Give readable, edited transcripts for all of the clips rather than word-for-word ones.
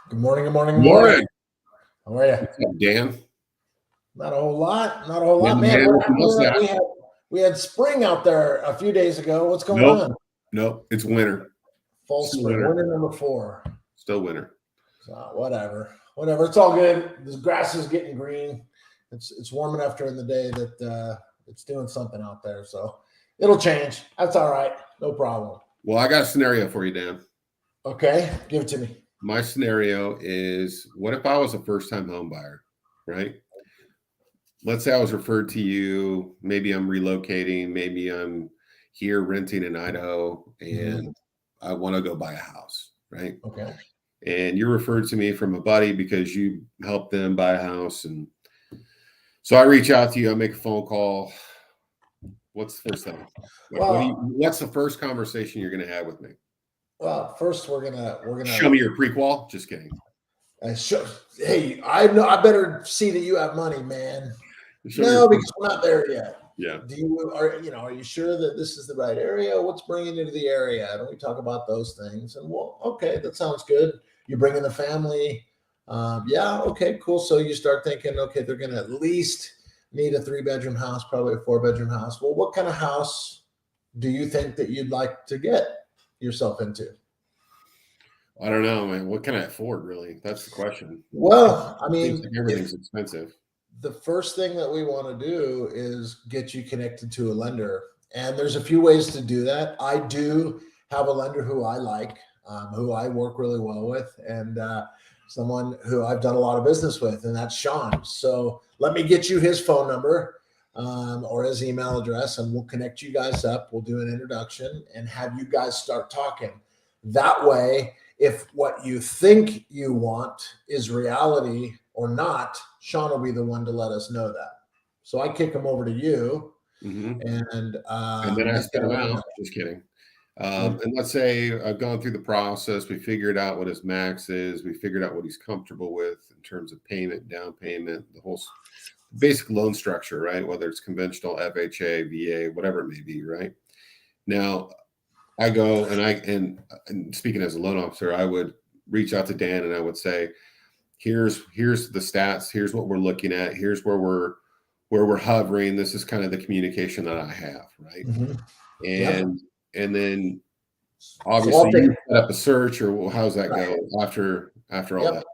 Good morning, good morning, good morning. Morning. How are you? What's up, Dan? Not a whole lot. Not a whole lot, Dan, man. man with the mustache. We had spring out there a few days ago. What's going Nope. on? Nope. It's winter. Fall Still spring, winter. winter number 4. Still winter. So whatever. It's all good. The grass is getting green. It's warm enough during the day that it's doing something out there. So it'll change. That's all right. No problem. Well, I got a scenario for you, Dan. Okay, give it to me. My scenario is, what if I was a first-time home buyer, right? Let's say I was referred to you. Maybe I'm relocating. Maybe I'm here renting in Idaho, and I want to go buy a house, right? Okay. And you're referred to me from a buddy because you helped them buy a house. And so I reach out to you. I make a phone call. What's the first thing? What's the first conversation you're going to have with me? Well, first we're gonna Show me your prequel. Just kidding. Hey, I better see that you have money, man. No, because we're not there yet. Yeah. Are you sure that this is the right area? What's bringing you to the area? And we talk about those things. And well, okay, that sounds good. You bring in the family. Yeah, okay, cool. So you start thinking, okay, they're going to at least need a 3-bedroom house, probably a 4-bedroom house. Well, what kind of house do you think that you'd like to get yourself into? I don't know, man. What can I afford, really? That's the question. Well, I mean, everything's expensive. The first thing that we want to do is get you connected to a lender. And there's a few ways to do that. I do have a lender who I like, who I work really well with, and someone who I've done a lot of business with, and that's Sean. So let me get you his phone number or his email address, and we'll connect you guys up. We'll do an introduction and have you guys start talking. That way, if what you think you want is reality or not, Sean will be the one to let us know that. So I kick him over to you, and then I spit him out. Just kidding. And let's say I've gone through the process. We figured out what his max is. We figured out what he's comfortable with in terms of payment, down payment, the whole basic loan structure, right? Whether it's conventional, FHA, VA, whatever it may be, right? Now, I go and speaking as a loan officer, I would reach out to Dan and I would say, here's the stats. Here's what we're looking at. Here's where we're hovering. This is kind of the communication that I have, right? And then obviously you set up a search, or how's that go after all that?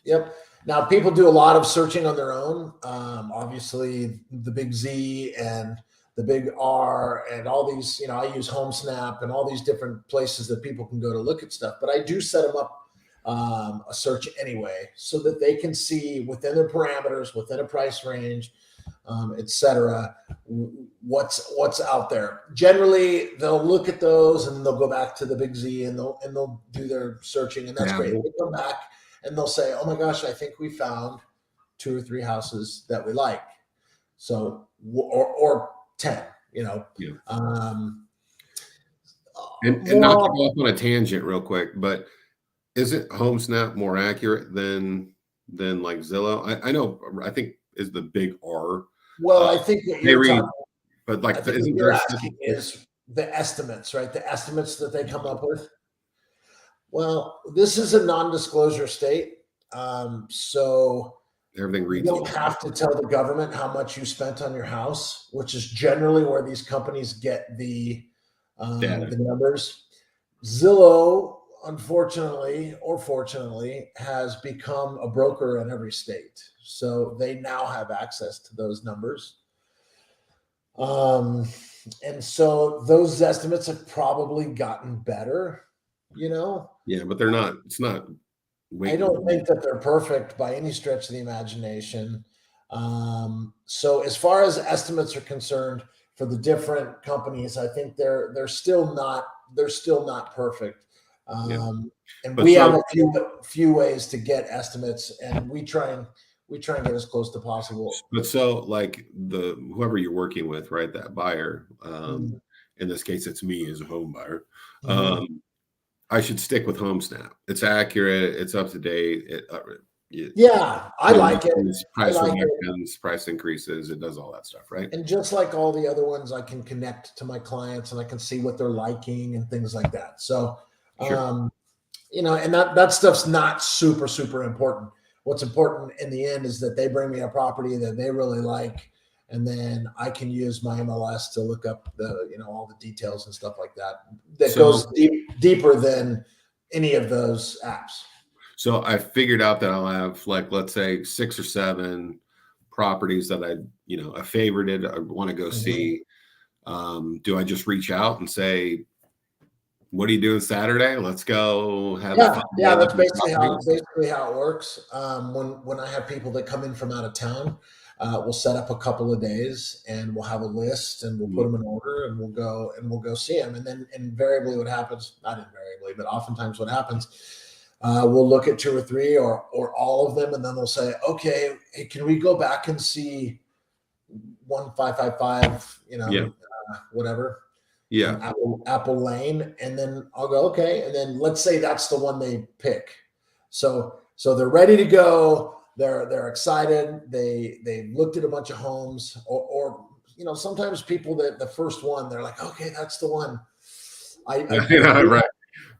Yep. Now people do a lot of searching on their own. Obviously the big Z and the big R and all these, I use HomeSnap and all these different places that people can go to look at stuff, but I do set them up a search anyway, so that they can see within their parameters, within a price range, etc., what's out there. Generally, they'll look at those and they'll go back to the big Z and they'll do their searching, and that's great. They come back and they'll say, "Oh my gosh, I think we found 2 or 3 houses that we like." So or 10, And not to go off on a tangent real quick, but isn't HomeSnap more accurate than like Zillow? I think is the big R. Well, I think what you're talking, but like isn't you're asking is the estimates, right? The estimates that they come up with. Well, this is a non-disclosure state, so everything reads. You don't have to tell the government how much you spent on your house, which is generally where these companies get the numbers. Zillow, unfortunately or fortunately, has become a broker in every state. So they now have access to those numbers. And so those estimates have probably gotten better, Yeah, but they're not. It's not. I don't think that they're perfect by any stretch of the imagination. So as far as estimates are concerned for the different companies, I think they're still not perfect. And we have a few ways to get estimates, and we try and get as close to possible. But so like whoever you're working with, right? That buyer, in this case, it's me as a home buyer. I should stick with HomeSnap. It's accurate. It's up to date. I like it. Price reductions, price increases. It does all that stuff, right? And just like all the other ones, I can connect to my clients and I can see what they're liking and things like that. So, and that stuff's not super important. What's important in the end is that they bring me a property that they really like, and then I can use my MLS to look up all the details and stuff like that. That goes deeper than any of those apps. So I figured out that I'll have, like, let's say 6 or 7 properties that I favorited, I want to go see. Do I just reach out and say, what are you doing Saturday? Let's go have fun. Yeah, that's basically how it works. When I have people that come in from out of town, we'll set up a couple of days and we'll have a list and we'll put them in order and we'll go see them. And then invariably what happens, not invariably, but oftentimes what happens, we'll look at 2 or 3 or all of them, and then they'll say, okay, hey, can we go back and see 1555, whatever. Yeah. Apple Lane. And then I'll go, okay. And then let's say that's the one they pick. So they're ready to go. They're excited. They've looked at a bunch of homes or sometimes people that the first one, they're like, okay, that's the one. Right.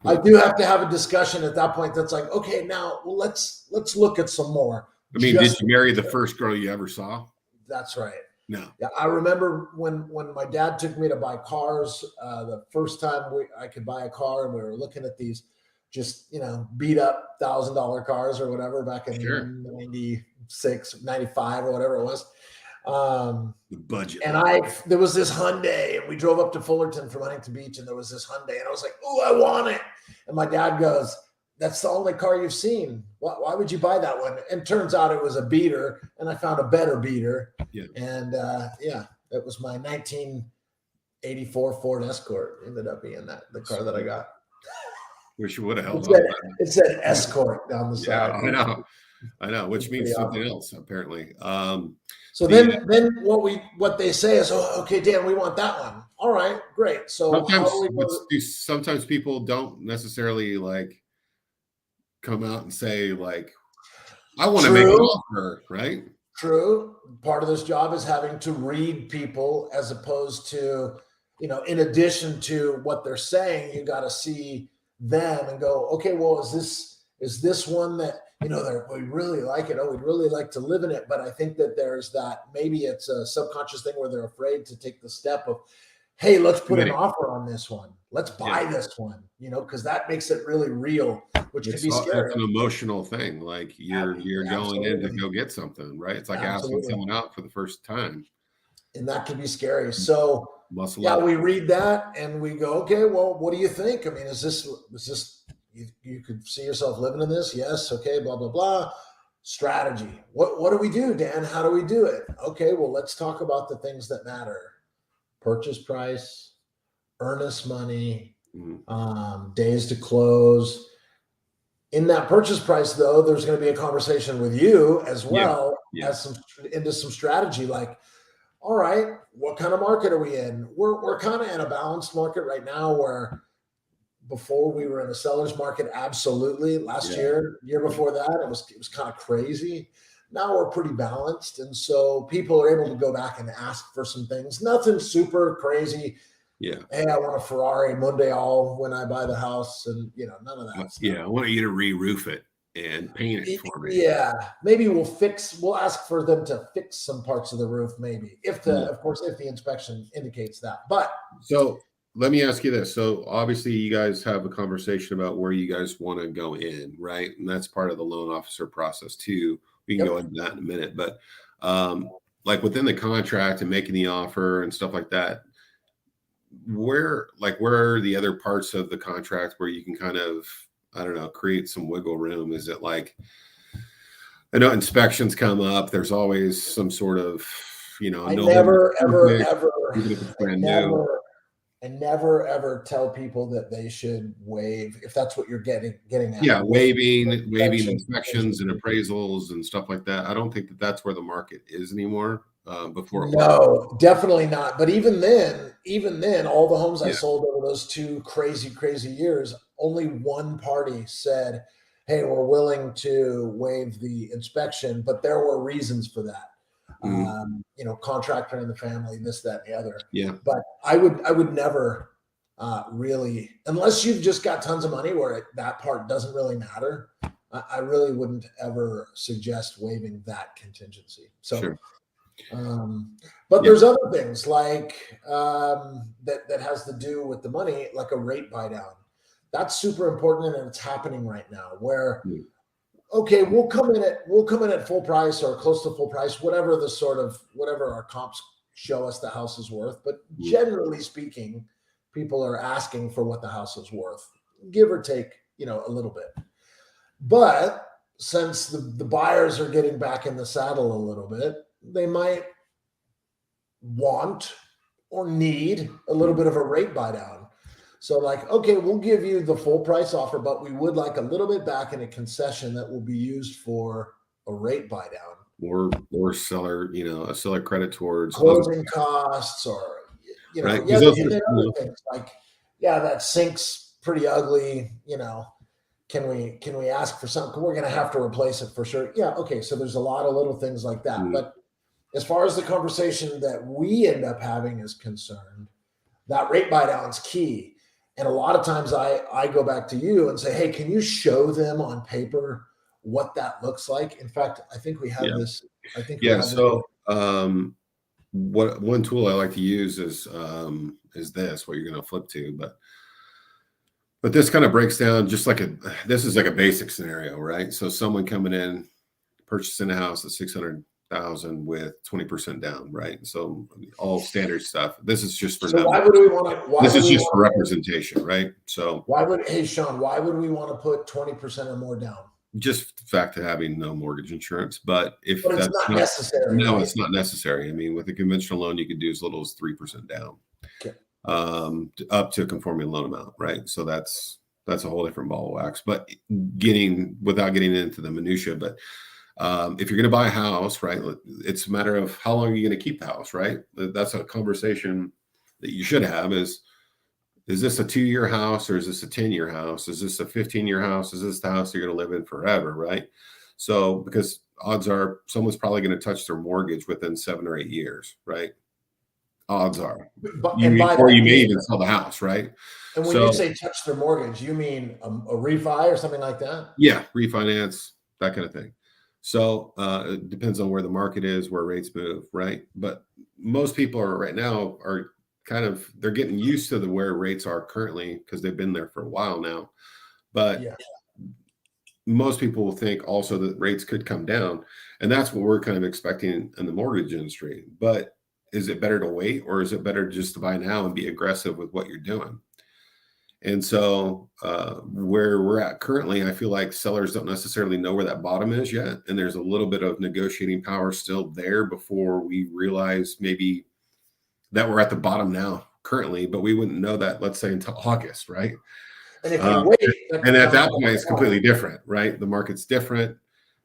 I do have to have a discussion at that point. That's like, okay, now let's look at some more. I mean, did you marry the first girl you ever saw? That's right. No. Yeah, I remember when my dad took me to buy cars, the first time I could buy a car, and we were looking at these just, beat up $1,000 cars or whatever back in 96, 95 or whatever it was. The budget. And there was this Hyundai, and we drove up to Fullerton from Huntington Beach, and there was this Hyundai, and I was like, oh, I want it. And my dad goes, that's the only car you've seen. Why would you buy that one? And turns out it was a beater, and I found a better beater. Yeah. And it was my 1984 Ford Escort. Ended up being the car that I got. Wish you would have held on. It said Escort down the side. Yeah, I know, which means something else apparently. So then what they say is, oh, okay, Dan, we want that one. All right, great. So sometimes people don't necessarily like come out and say like, I want to make an offer, right? True. Part of this job is having to read people as opposed to, in addition to what they're saying, you got to see them and go, okay, well, is this one that, we really like it. Oh, we'd really like to live in it. But I think that there's that, maybe it's a subconscious thing where they're afraid to take the step of, hey, let's put an offer on this one. Let's buy this one, because that makes it really real, which can be scary. It's an emotional thing. Like you're going in to go get something, right? It's like asking someone out for the first time. And that can be scary. So we read that and we go, okay, well, what do you think? I mean, is this you could see yourself living in this? Yes. Okay. Blah, blah, blah. Strategy. What do we do, Dan? How do we do it? Okay. Well, let's talk about the things that matter. Purchase price, earnest money, days to close. In that purchase price, though, there's going to be a conversation with you as well as into some strategy. Like, all right, what kind of market are we in? We're kind of in a balanced market right now, where before we were in a seller's market. Absolutely. Last year before that, it was kind of crazy. Now we're pretty balanced. And so people are able to go back and ask for some things. Nothing super crazy. Yeah. Hey, I want a Ferrari Mondial when I buy the house, and none of that stuff. Yeah, I want you to re-roof it and paint it for me. Yeah. Maybe we'll ask for them to fix some parts of the roof, maybe. Of course, if the inspection indicates that. But so let me ask you this. So obviously you guys have a conversation about where you guys want to go in, right? And that's part of the loan officer process too. We can go into that in a minute, but like within the contract and making the offer and stuff like that, where are the other parts of the contract where you can kind of, I don't know, create some wiggle room? Is it like, I know inspections come up, there's always some sort of, I never ever tell people that they should waive, if that's what you're getting at. Yeah, waiving inspections and appraisals and stuff like that. I don't think that that's where the market is anymore. No, definitely not. But even then, all the homes I sold over those 2 crazy years, only one party said, hey, we're willing to waive the inspection, but there were reasons for that. Contractor in the family, this, that, and the other. Yeah. But I would never really, unless you've just got tons of money where that part doesn't really matter, I really wouldn't ever suggest waiving that contingency. So, Sure. but Yeah. there's other things like that has to do with the money, like a rate buy down. That's super important, and it's happening right now. Where Mm. okay, we'll come in at full price or close to full price, whatever our comps show us the house is worth. But Mm. generally speaking, people are asking for what the house is worth, give or take, a little bit. But since the buyers are getting back in the saddle a little bit, they might want or need a little bit of a rate buy down. So like, okay, we'll give you the full price offer, but we would like a little bit back in a concession that will be used for a rate buy down. Or seller, a seller credit towards Closing costs, or right. yeah, Because those and are, then other things like, yeah, that sink's pretty ugly, can we ask for something? We're gonna have to replace it for sure. Yeah, okay. So there's a lot of little things like that. mm, But as far as the conversation that we end up having is concerned, that rate buy down is key. And a lot of times I go back to you and say, hey, can you show them on paper what that looks like? In fact, I think we have yeah. this. I think we Yeah. have this. So what one tool I like to use is this, what you're going to flip to, but this kind of breaks down just like this is like a basic scenario, right? So someone coming in, purchasing a house at 600,000 with 20% down, right? So all standard stuff. This is just for So numbers. why would we want to? This is just for representation, right? So Hey Sean, why would we want to put 20% or more down? just the fact of having no mortgage insurance, but if But it's that's not necessary. no, right? it's not necessary. I mean, with a conventional loan, you could do as little as 3% down, Okay. Up to a conforming loan amount, right? So that's a whole different ball of wax. But without getting into the minutia, but if you're going to buy a house, right, it's a matter of how long are you going to keep the house, right? That's a conversation that you should have. Is this a 2-year house or is this a 10-year house? Is this a 15-year house? Is this the house you're going to live in forever, right? So because odds are someone's probably going to touch their mortgage within 7 or 8 years, right? Odds are. But, You may even sell the house, right? And when you say touch their mortgage, you mean a refi or something like that? Yeah, refinance, that kind of thing. So it depends on where the market is, where rates move, right? But most people right now are they're getting used to where rates are currently because they've been there for a while now. But yeah, most people will think also that rates could come down, and that's what we're kind of expecting in the mortgage industry. But is it better to wait, or is it better just to buy now and be aggressive with what you're doing? And so where we're at currently, I feel like sellers don't necessarily know where that bottom is yet. And there's a little bit of negotiating power still there before we realize maybe that we're at the bottom now currently, but we wouldn't know that, let's say, until August, right? and if you wait, and at that point, it's completely different, right? The market's different.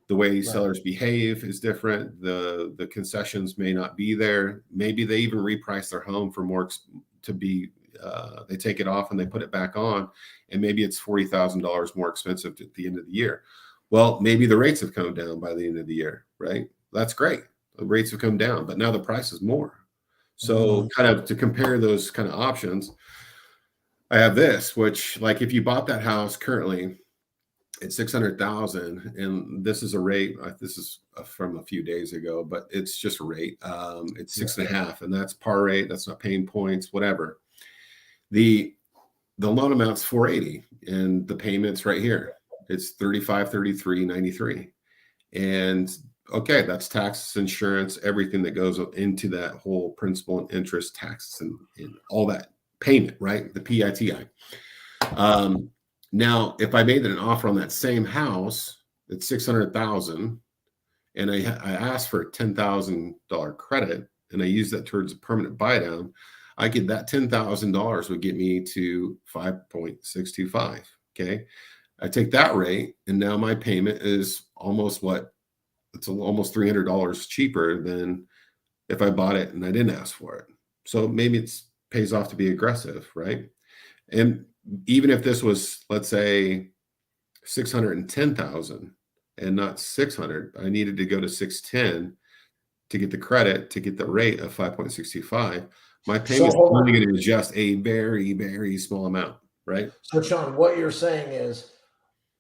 The way sellers behave is different. The concessions may not be there. Maybe they even reprice their home for more to be. They take it off and they put it back on, and maybe it's $40,000 more expensive at the end of the year. Well, maybe the rates have come down by the end of the year, right? That's great. The rates have come down, but now the price is more. So kind of to compare those kind of options, I have this, which like if you bought that house currently at 600,000, and this is a rate, this is from a few days ago, but it's just a rate. It's 6.5, and that's par rate. That's not paying points, whatever. The loan amount's 480, and the payment's right here. It's 33.93. And okay, that's taxes, insurance, everything that goes into that whole principal and interest, taxes, and all that payment, right? The PITI. Now, if I made an offer on that same house at 600,000, and I asked for a $10,000 credit, and I use that towards a permanent buy down, I get that $10,000 would get me to 5.625. Okay. I take that rate, and now my payment is almost it's almost $300 cheaper than if I bought it and I didn't ask for it. So maybe it pays off to be aggressive, right? And even if this was, let's say, 610,000 and not 600, I needed to go to 610 to get the credit, to get the rate of 5.65. My payment's only going to adjust a very, very small amount, right? So, Sean, what you're saying is,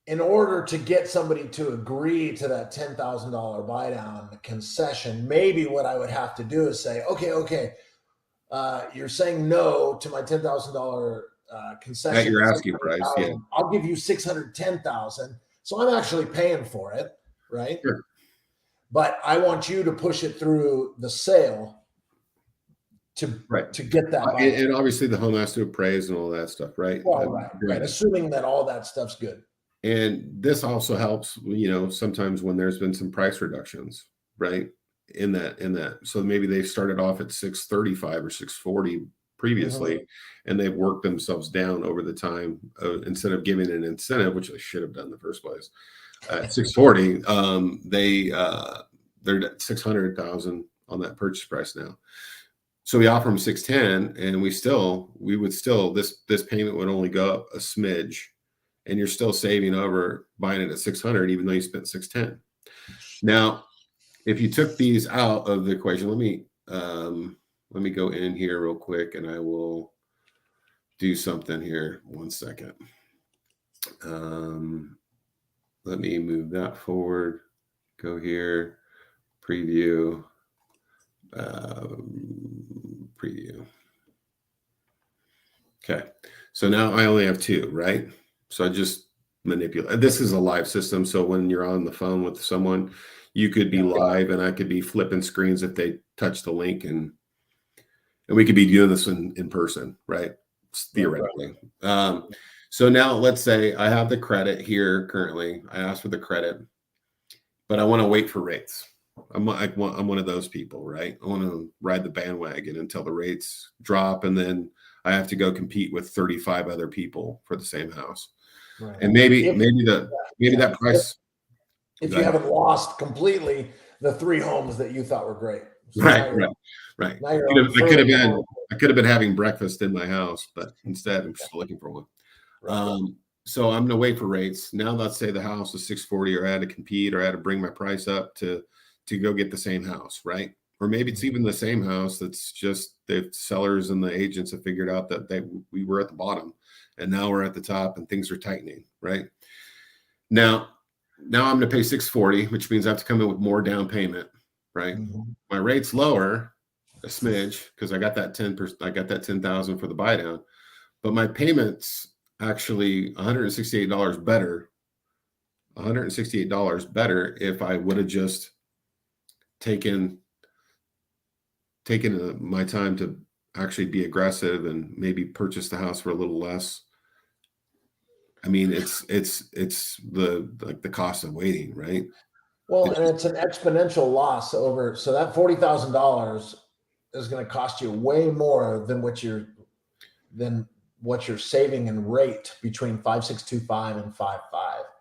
in order to get somebody to agree to that $10,000 buy down concession, maybe what I would have to do is say, okay, you're saying no to my $10,000 concession At your asking price, yeah. I'll give you 610,000. So I'm actually paying for it, right? Sure. But I want you to push it through the sale to get that. And obviously the home has to appraise and all that stuff, right? Well, right. Assuming that all that stuff's good. And this also helps, sometimes when there's been some price reductions, right? In that. So maybe they started off at 635 or 640 previously, and they've worked themselves down over the time instead of giving an incentive, which they should have done in the first place. At 640, they're at 600,000 on that purchase price now. So we offer them 610, and this payment would only go up a smidge, and you're still saving over buying it at 600, even though you spent 610. Now, if you took these out of the equation, let me go in here real quick, and I will do something here. 1 second. Let me move that forward. Go here, preview. Preview. Okay, so now I only have 2, right? So I just manipulate. This is a live system, so when you're on the phone with someone, you could be live, and I could be flipping screens if they touch the link, and we could be doing this in person, right? Theoretically. So now let's say I have the credit here currently. I asked for the credit, but I want to wait for rates. I'm one of those people, right? I want to ride the bandwagon until the rates drop, and then I have to go compete with 35 other people for the same house. Right. And maybe that price. If you haven't lost completely the 3 homes that you thought were great. So right. I could have been having breakfast in my house, but instead I'm just looking for one. Right. So I'm going to wait for rates. Now, let's say the house is 640, or I had to compete, or I had to bring my price up to go get the same house, right? Or maybe it's even the same house. That's just the sellers and the agents have figured out that we were at the bottom, and now we're at the top, and things are tightening, right? Now I'm going to pay 640, which means I have to come in with more down payment, right? My rate's lower a smidge because I got that 10%. I got that 10,000 for the buy down, but my payment's actually $168 better. $168 better if I would have just taken my time to actually be aggressive and maybe purchase the house for a little less. I mean, it's the cost of waiting, right? Well, and it's an exponential loss over. So that $40,000 is going to cost you way more than what you're saving in rate between 5.625 and 5.5.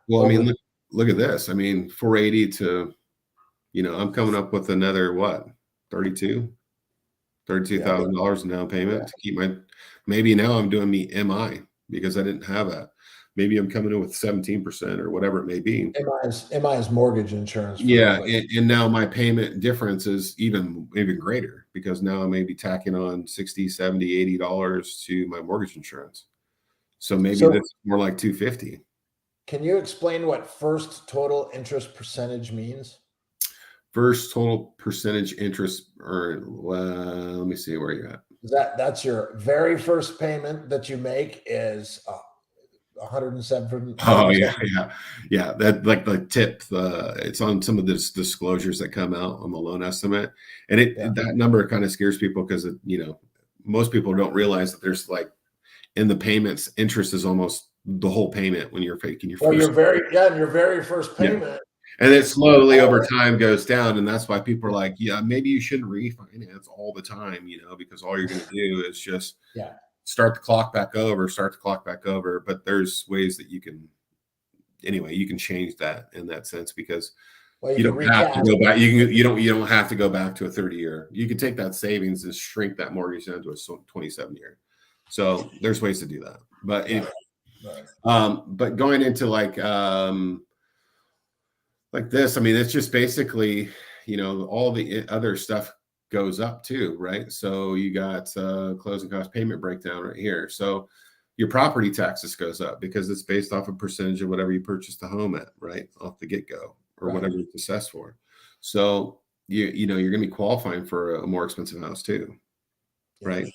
Well, I mean, look at this. I mean, 480 to, I'm coming up with another what, $32,000 in down payment to keep maybe now I'm doing the MI because I didn't have that. Maybe I'm coming in with 17% or whatever it may be. MI is mortgage insurance. And now my payment difference is even greater because now I may be tacking on $60, $70, $80 to my mortgage insurance. So maybe that's more like $250. Can you explain what first total interest percentage means? First total percentage interest earned. Well, let me see where you're at. That's your very first payment that you make is 107. Oh yeah. That like the tip. It's on some of the disclosures that come out on the loan estimate, and that number kind of scares people because most people don't realize that there's like in the payments, interest is almost the whole payment when you're faking your first. Your very first payment. Yeah. And it slowly over time goes down, and that's why people are like, maybe you shouldn't refinance all the time, because all you're going to do is just start the clock back over. But there's ways that you can change that in that sense because you don't have to go back. You don't have to go back to a 30-year. You can take that savings and shrink that mortgage down to a 27-year. So there's ways to do that. But anyway, but going into like this, I mean, it's just basically, all the other stuff goes up too, right? So you got closing cost payment breakdown right here. So your property taxes goes up because it's based off a percentage of whatever you purchased the home at, right, off the get-go, or Right. whatever it's assessed for. So you know you're going to be qualifying for a more expensive house too, Yeah. right?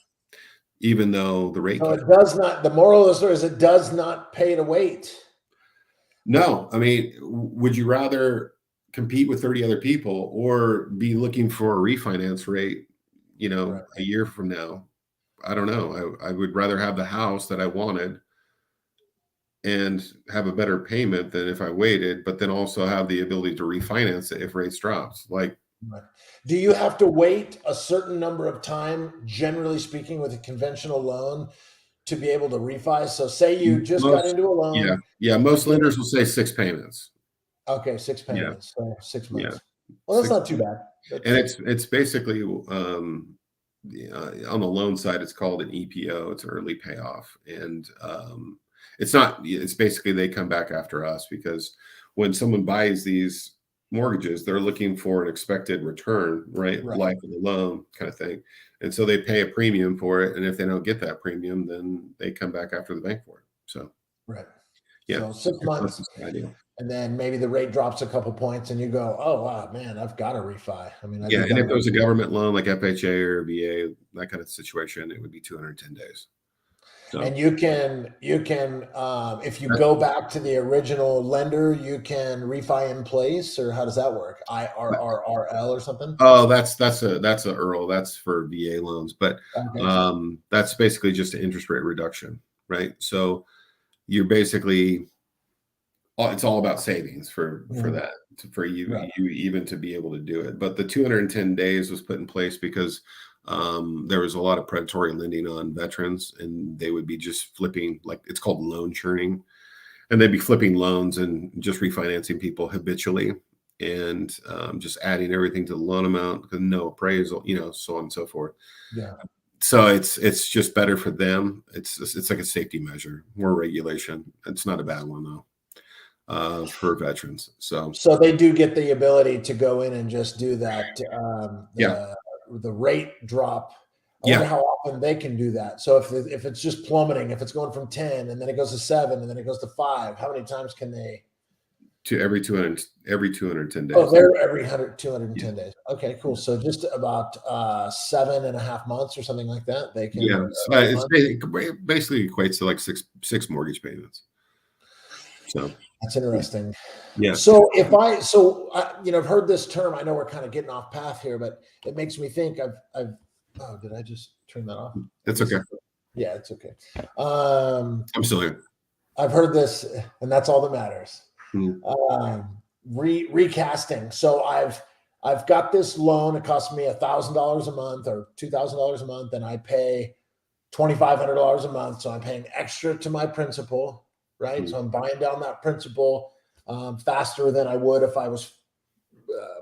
Even though the rate. So it does not. The moral of the story is it does not pay to wait. No, I mean, would you rather compete with 30 other people or be looking for a refinance rate, you know, Right. a year from now? I don't know. I would rather have the house that I wanted and have a better payment than if I waited, but then also have the ability to refinance it if rates drops. Like, Right. Do you have to wait a certain number of time, generally speaking, with a conventional loan to be able to refi? So say you just got most, into a yeah, loan. yeah, most lenders will say 6 payments. Okay, 6 Yeah, payments, so 6 yeah, months. Well, that's 6. not too bad. And That's it's basically on the loan side, it's called an EPO. It's early payoff, and it's not. It's basically they come back after us because when someone buys these mortgages, they're looking for an expected return, right? right. Life of the loan kind of thing, and so they pay a premium for it. And if they don't get that premium, then they come back after the bank for it. So Right. yeah, So 6 6 months months, is ideal. and then maybe the rate drops a couple points, and you go, "Oh wow, man, I've got to refi." I mean, I'd Yeah, be and if done. it was a government loan like FHA or VA, that kind of situation, it would be 210 days. So And you can if you that's, go back to the original lender, you can refi in place, or how does that work? IRRRL or something? oh, that's a Earl. That's for VA loans, but Okay. that's basically just an interest rate reduction, right? So you're basically it's all about savings for Mhm. that for Right. you even to be able to do it. But the 210 days was put in place because there was a lot of predatory lending on veterans, and they would be just flipping, like it's called loan churning, and they'd be flipping loans and just refinancing people habitually, and just adding everything to the loan amount, no appraisal, you know, so on and so forth. Yeah. So it's just better for them. It's like a safety measure, more regulation. It's not a bad one though, for veterans. So So they do get the ability to go in and just do that. yeah, The rate drop. I wonder yeah, how often they can do that. So if it's just plummeting, if it's going from 10 and then it goes to 7 and then it goes to 5, how many times can they? to every 210 Oh, days. they're every 100, Yeah, 210 days. Okay, cool. So just about 7.5 months or something like that. They yeah. can So a it's month. basically equates to like six mortgage payments. So That's interesting. yeah, So I've heard this term. I know we're kind of getting off path here, but it makes me think. Oh, did I just turn that off? I that's guess okay. yeah, it's okay. Um, I'm still here. I've heard this, and that's all that matters. Mhm. Recasting. So I've got this loan. It costs me $1,000 a month or $2,000 a month, and I pay $2,500 a month. So I'm paying extra to my principal, right? Mhm. So I'm buying down that principal faster than I would if I was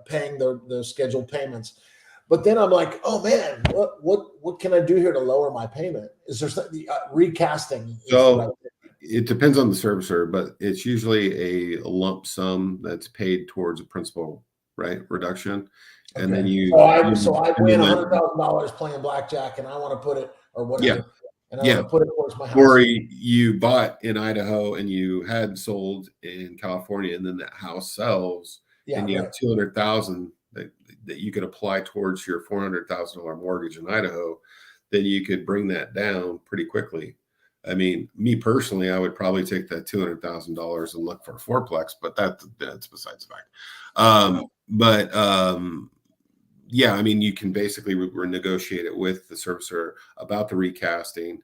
paying the scheduled payments. But then I'm like, oh man, what can I do here to lower my payment? Is there something recasting is the right So it depends on the servicer, but it's usually a lump sum that's paid towards a principal, right, reduction, and then okay. So I and the win lender, $100,000 playing blackjack, and I want to put it or yeah, whatever, and I want yeah. to put it towards my Or house. you bought in Idaho and you had sold in California, and then that house sells, Yeah, and you have right. 200,000 that you could apply towards your $400,000 mortgage in Idaho, then you could bring that down pretty quickly. I mean, me personally, I would probably take that $200,000 and look for a fourplex, but that's besides the fact. But yeah, I mean, you can basically renegotiate it with the servicer about the recasting.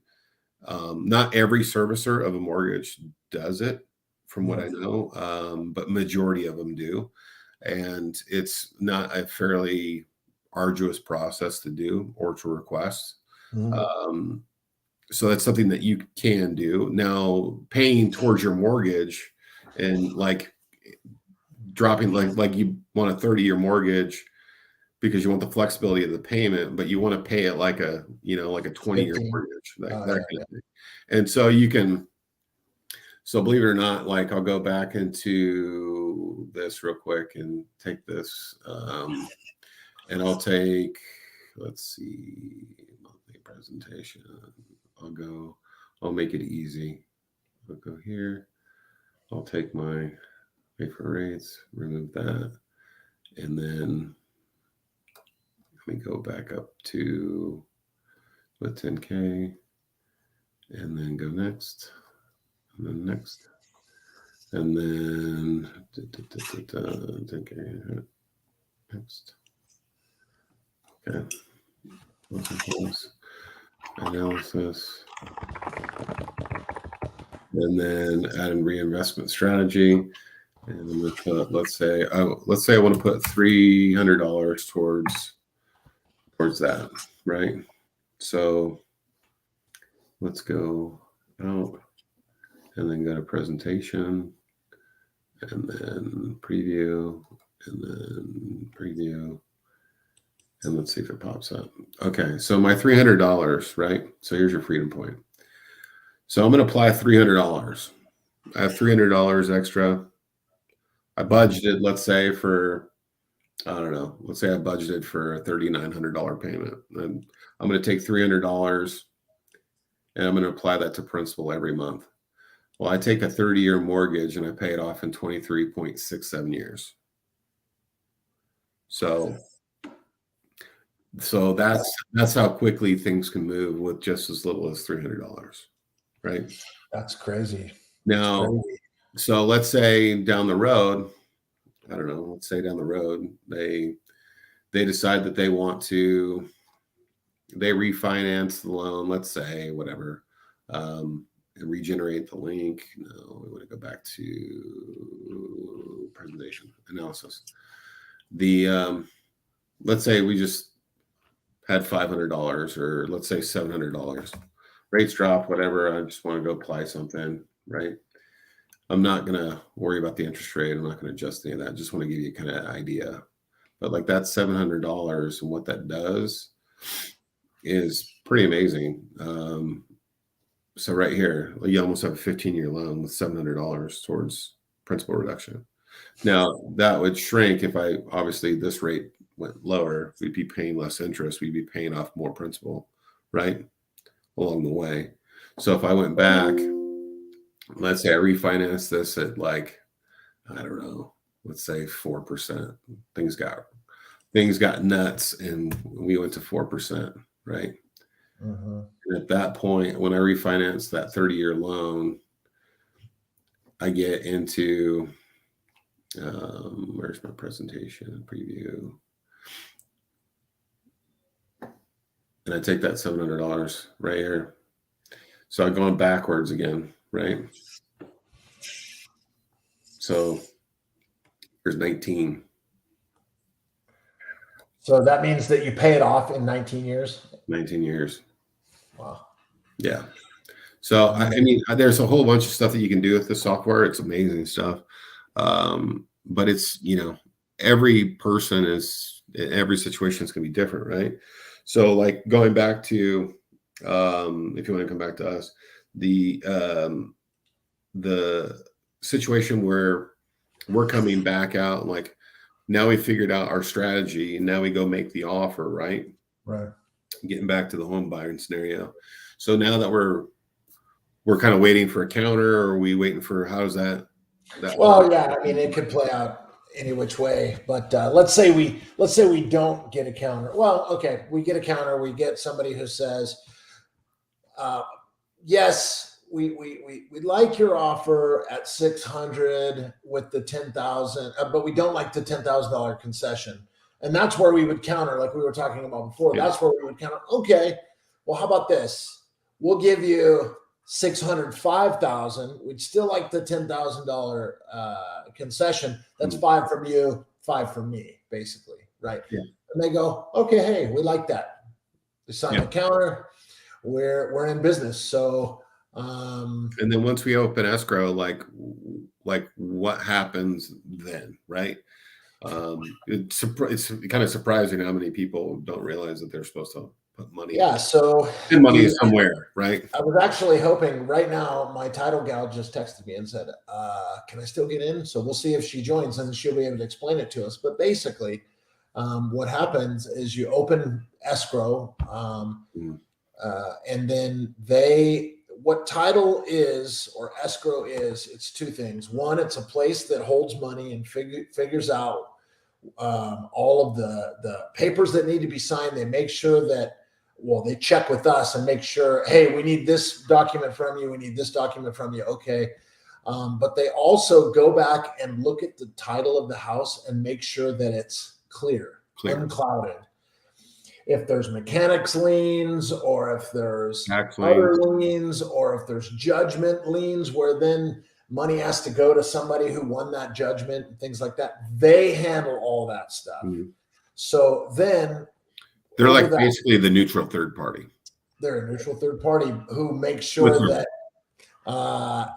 Not every servicer of a mortgage does it, from what I Right. know, but majority of them do, and it's not a fairly arduous process to do or to request. Mhm. Um, so that's something that you can do. Now, paying towards your mortgage and like dropping, like you want a 30-year mortgage because you want the flexibility of the payment, but you want to pay it like a, you know, like a 20-year 15. mortgage, Oh that yeah, kind yeah. of thing. And so you can, so believe it or not, like I'll go back into this real quick and take this, and I'll take let's see, monthly presentation. I'll make it easy. I'll go here. I'll take my pay for rates, remove that. And then let me go back up to with 10K and then go next and then next. And then 10K next. Okay. Analysis. And then add in reinvestment strategy. And I'm going to put, let's say I want to put $300 towards that, right? So let's go out and then go to presentation and then preview and then preview. And let's see if it pops up. Okay, so my $300, right? So here's your freedom point. So I'm going to apply $300. I have $300 extra. I budgeted, let's say for, I don't know, let's say I budgeted for a $3,900 payment. And I'm going to take $300 and I'm going to apply that to principal every month. Well, I take a 30-year mortgage and I pay it off in 23.67 years. So that's how quickly things can move with just as little as $300, right? That's crazy. Now, That's crazy. So let's say down the road, I don't know, let's say down the road, they decide that they refinance the loan, let's say, whatever, and regenerate the link. No, we want to go back to presentation analysis. Let's say we just had $500 or let's say $700. Rates drop, whatever. I just want to go apply something, right? I'm not going to worry about the interest rate. I'm not going to adjust any of that. I just want to give you kind of an idea. But like that's $700 and what that does is pretty amazing. So right here, you almost have a 15-year loan with $700 towards principal reduction. Now that would shrink if obviously this rate went lower, we'd be paying less interest. We'd be paying off more principal, right? Along the way. So if I went back, let's say I refinance this at like, I don't know, let's say 4%. Things got nuts and we went to 4%, right? Mm-hmm. And at that point, when I refinance that 30-year loan, I get into, where's my presentation preview? And I take that $700 right here. So I'm going backwards again, right? So there's 19. So that means that you pay it off in 19 years? 19 years. Wow. Yeah. So, I mean, there's a whole bunch of stuff that you can do with the software. It's amazing stuff. But it's, every person every situation is going to be different, right? So like going back to, if you want to come back to us, the situation where we're coming back out, like now we figured out our strategy and now we go make the offer, right? Right. Getting back to the home buyer scenario. So now that we're kind of waiting for a counter, or are we waiting for, how does that well work? Yeah, I mean, it could play out any which way, but let's say we don't get a counter. Well, okay, we get a counter, we get somebody who says, yes, we like your offer at 600 with the 10,000, but we don't like the $10,000 concession. And that's where we would counter, like we were talking about before. Yeah. That's where we would counter. Okay, well, how about this? We'll give you 605,000. We'd still like the $10,000 concession. That's 5 from you, 5 from me, basically, right? Yeah. And they go, okay, hey, we like that. They sign the counter. We're in business. So, and then once we open escrow, like what happens then, right? It's kind of surprising how many people don't realize that they're supposed to put money. Yeah. So money somewhere, right? I was actually hoping right now, my title gal just texted me and said, can I still get in? So we'll see if she joins and she'll be able to explain it to us. But basically, what happens is you open escrow, and then what title is or escrow is, it's two things. One, it's a place that holds money and figures out all of the papers that need to be signed. They make sure that, well, they check with us and make sure, hey, we need this document from you. We need this document from you. Okay. But they also go back and look at the title of the house and make sure that it's clear. Unclouded. If there's mechanics liens, or if there's other liens, or if there's judgment liens where then money has to go to somebody who won that judgment and things like that, they handle all that stuff. So then they're like basically the neutral third party. They're a neutral third party who makes sure that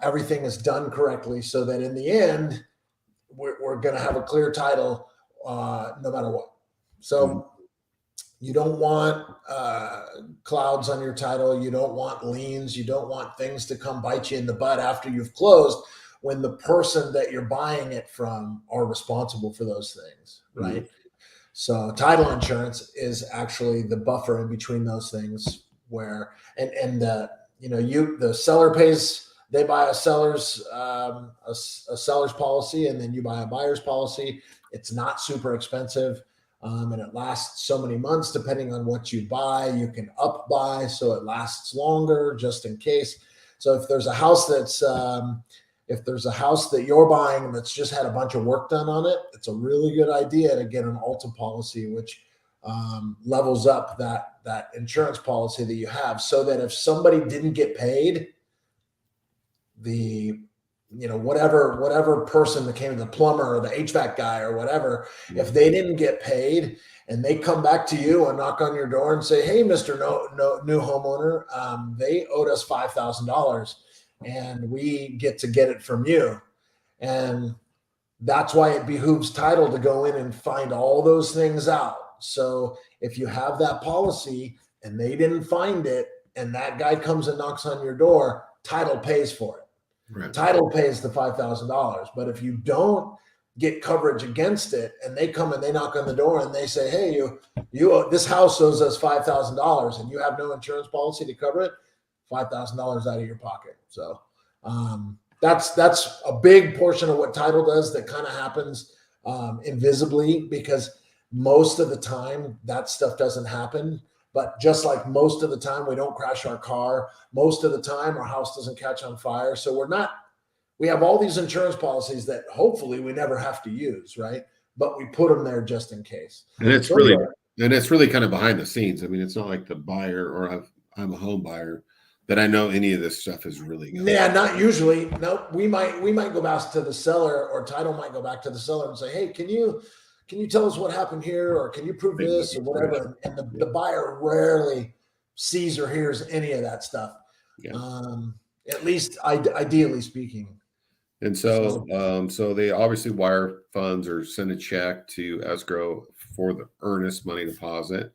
everything is done correctly, so that in the end we're going to have a clear title no matter what. So you don't want clouds on your title. You don't want liens. You don't want things to come bite you in the butt after you've closed, when the person that you're buying it from are responsible for those things, right? So title insurance is actually the buffer in between those things, where the seller pays. They buy a seller's policy, and then you buy a buyer's policy. It's not super expensive. And it lasts so many months, depending on what you buy. You can up buy, so it lasts longer, just in case. So if there's a house that you're buying that's just had a bunch of work done on it, it's a really good idea to get an Alta policy, which levels up that insurance policy that you have, so that if somebody didn't get paid, whatever person that came in, the plumber or the HVAC guy or whatever, if they didn't get paid and they come back to you and knock on your door and say, hey, Mr. New homeowner, they owed us $5,000 and we get it from you. And that's why it behooves title to go in and find all those things out. So if you have that policy and they didn't find it, and that guy comes and knocks on your door, title pays for it. Right. Title pays the $5,000. But if you don't get coverage against it, and they come and they knock on the door and they say, hey, this house owes us $5,000 and you have no insurance policy to cover it, $5,000 out of your pocket. So that's a big portion of what title does that kind of happens invisibly, because most of the time that stuff doesn't happen. But just like most of the time we don't crash our car, most of the time our house doesn't catch on fire. So we have all these insurance policies that hopefully we never have to use, right? But we put them there just in case. And it's really kind of behind the scenes. I mean, it's not like the buyer, or I'm a home buyer, that I know any of this stuff is really good. Yeah, not usually. No, we might go back to the seller, or title might go back to the seller and say, hey, can you tell us what happened here, or can you prove this, or whatever? And the buyer rarely sees or hears any of that stuff. At least ideally speaking. And so they obviously wire funds or send a check to escrow for the earnest money deposit.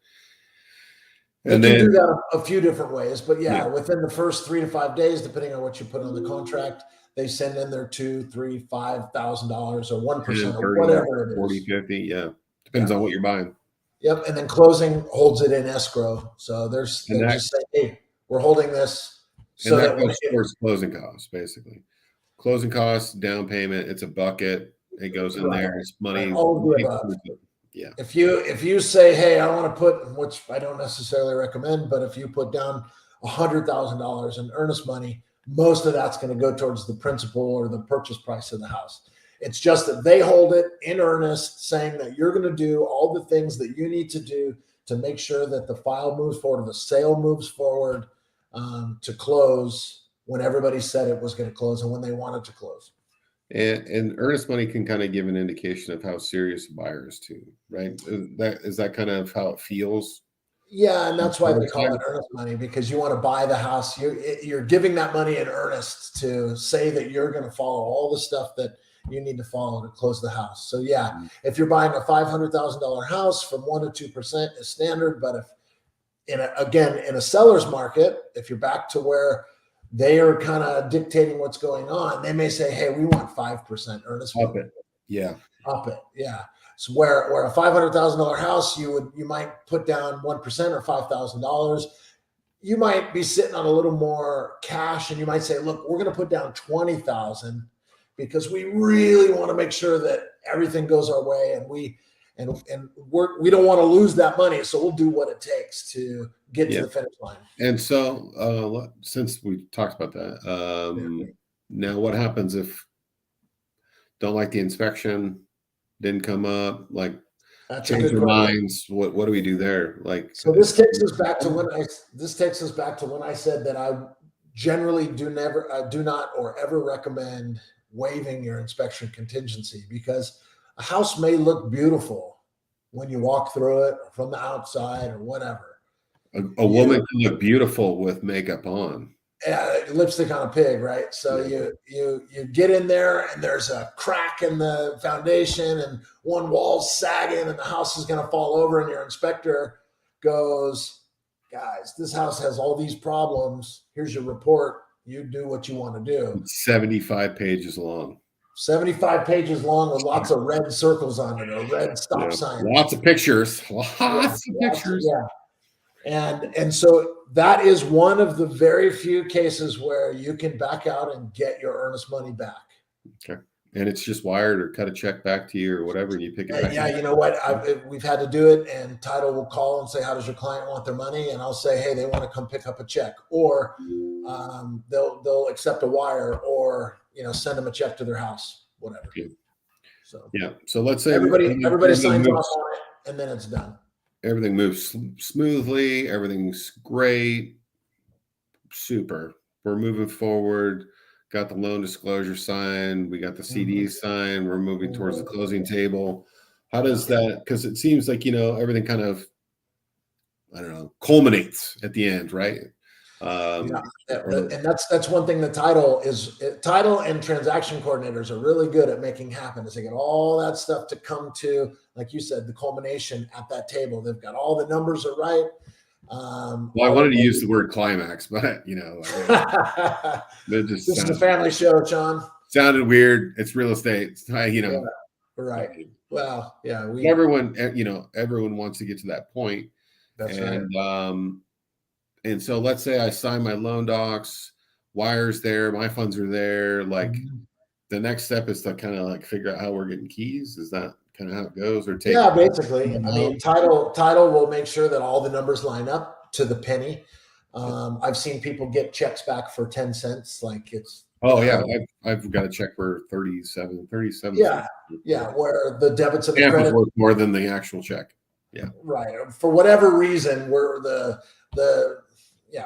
And they can do that a few different ways, but within the first 3 to 5 days, depending on what you put on the contract, they send in their $2,000, $3,000, $5,000 or 1% or whatever it is. 40, 50, yeah. Depends on what you're buying. Yep. And then closing holds it in escrow. So they just say, hey, we're holding this. So that goes towards closing costs, basically. Closing costs, down payment, it's a bucket. It goes in there. It's money. All of the above. Yeah. If you say, hey, I want to put, which I don't necessarily recommend, but if you put down $100,000 in earnest money, most of that's going to go towards the principal or the purchase price of the house. It's just that they hold it in earnest, saying that you're going to do all the things that you need to do to make sure that the file moves forward, or the sale moves forward to close when everybody said it was going to close and when they wanted to close. And earnest money can kind of give an indication of how serious a buyer is too, right? Is that kind of how it feels? Yeah, and that's why they call it earnest money, because you want to buy the house. You're giving that money in earnest to say that you're going to follow all the stuff that you need to follow to close the house. So yeah, if you're buying a $500,000 house, from 1 to 2% is standard. But if in a seller's market, if you're back to where they are kind of dictating what's going on, they may say, hey, we want 5% earnest money. Yeah. Up it. Yeah. So where a $500,000 house, you might put down 1% or $5,000. You might be sitting on a little more cash, and you might say, look, we're going to put down 20,000 because we really want to make sure that everything goes our way, and we don't want to lose that money, so we'll do what it takes to get to the finish line. And so since we talked about that, now what happens if don't like the inspection, didn't come up, like change their minds? What do we do there? Like, so this takes us back to when I said that I generally do not or ever recommend waiving your inspection contingency, because a house may look beautiful when you walk through it or from the outside or whatever. A woman can look beautiful with makeup on. Yeah, lipstick on a pig, right? So you get in there and there's a crack in the foundation and one wall's sagging and the house is going to fall over, and your inspector goes, guys, this house has all these problems. Here's your report. You do what you want to do. It's 75 pages long. 75 pages long with lots of red circles on it, or red stop signs. Lots of pictures. Lots of pictures. Yeah. And so that is one of the very few cases where you can back out and get your earnest money back. Okay. And it's just wired or cut a check back to you or whatever, and you pick it back up. You know what? We've had to do it, and title will call and say, how does your client want their money? And I'll say, hey, they want to come pick up a check, or they'll accept a wire, or send them a check to their house, whatever. Okay. So So let's say everybody signs off on it, and then it's done. Everything moves smoothly. Everything's great. Super. We're moving forward. Got the loan disclosure signed. We got the CD signed. We're moving towards the closing table. How does that, because it seems like, everything kind of, I don't know, culminates at the end, right? And that's one thing the title and transaction coordinators are really good at making happen, is they get all that stuff to come to, like you said, the culmination at that table. They've got all the numbers are right. Well, I wanted to use the word climax, but this is a family show, Sean. Sounded weird. It's real estate. Right. Well, yeah. Everyone wants to get to that point. That's right. And so let's say I sign my loan docs, wires there, my funds are there. Like the next step is to kind of like figure out how we're getting keys. Is that kind of how it goes? Or basically. I mean, title will make sure that all the numbers line up to the penny. I've seen people get checks back for 10 cents. Like it's. Oh yeah. I've got a check for 37. Yeah. Where the debits and the credit worth more than the actual check. Yeah. Right. For whatever reason, we're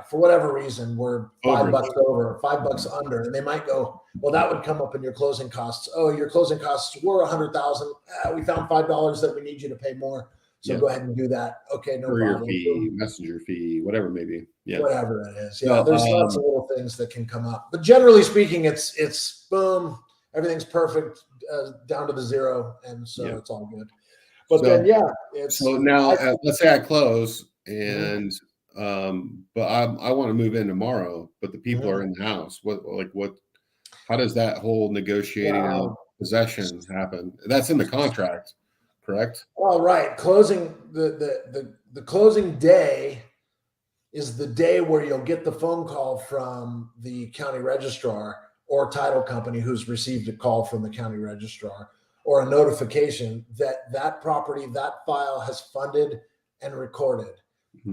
for whatever reason, we're $5 over, $5 under, and they might go, well, that would come up in your closing costs. Oh, your closing costs were $100,000. We found $5 that we need you to pay more. So go ahead and do that. Okay, no problem. Fee, messenger fee, whatever it may be. Yeah. Whatever it is. Yeah. There's lots of little things that can come up. But generally speaking, it's boom, everything's perfect, down to the zero. And so it's all good. But so now let's say I close and but I want to move in tomorrow, but the people are in the house. How does that whole negotiating of possession happen? That's in the contract, correct? All right. Closing the closing day is the day where you'll get the phone call from the county registrar or title company who's received a call from the county registrar, or a notification that property, that file has funded and recorded.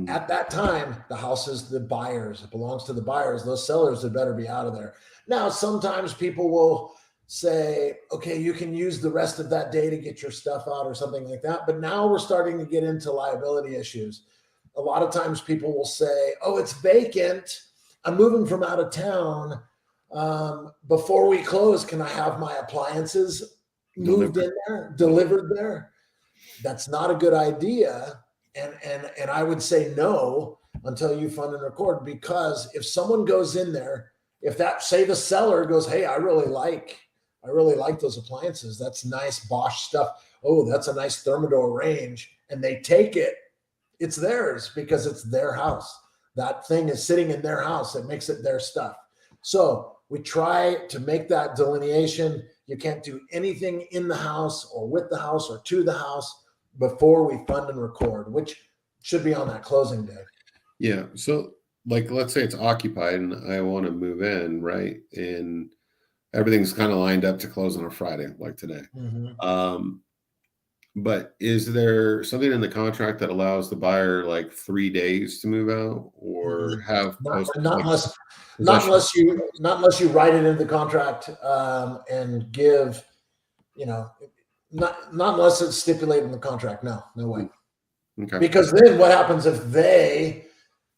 At that time, the house is the buyers. It belongs to the buyers. Those sellers had better be out of there. Now, sometimes people will say, okay, you can use the rest of that day to get your stuff out or something like that. But now we're starting to get into liability issues. A lot of times people will say, oh, it's vacant. I'm moving from out of town. Before we close, can I have my appliances moved in there, delivered there? That's not a good idea. And I would say no until you fund and record, because if someone goes in there, say the seller goes, hey, I really like those appliances. That's nice Bosch stuff. Oh, that's a nice Thermador range. And they take it, it's theirs because it's their house. That thing is sitting in their house. It makes it their stuff. So we try to make that delineation. You can't do anything in the house or with the house or to the house before we fund and record, which should be on that closing day. Yeah. So like, let's say it's occupied and I want to move in, right? And everything's kind of lined up to close on a Friday, like today. But is there something in the contract that allows the buyer like 3 days to move out or have not unless you write it into the contract and give, not unless it's stipulated in the contract. No way. Okay. Because then what happens if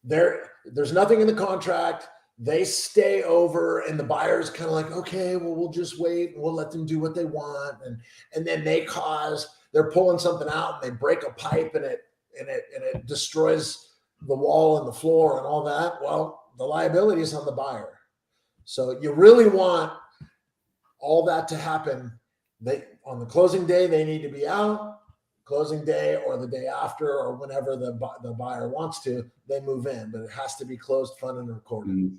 there's nothing in the contract, they stay over and the buyer's kind of like, okay, well, we'll just wait and we'll let them do what they want. And then they're pulling something out and they break a pipe and it destroys the wall and the floor and all that. Well, the liability is on the buyer. So you really want all that to happen. On the closing day, they need to be out. Closing day or the day after or whenever the buyer wants to, they move in, but it has to be closed, funded, and recorded.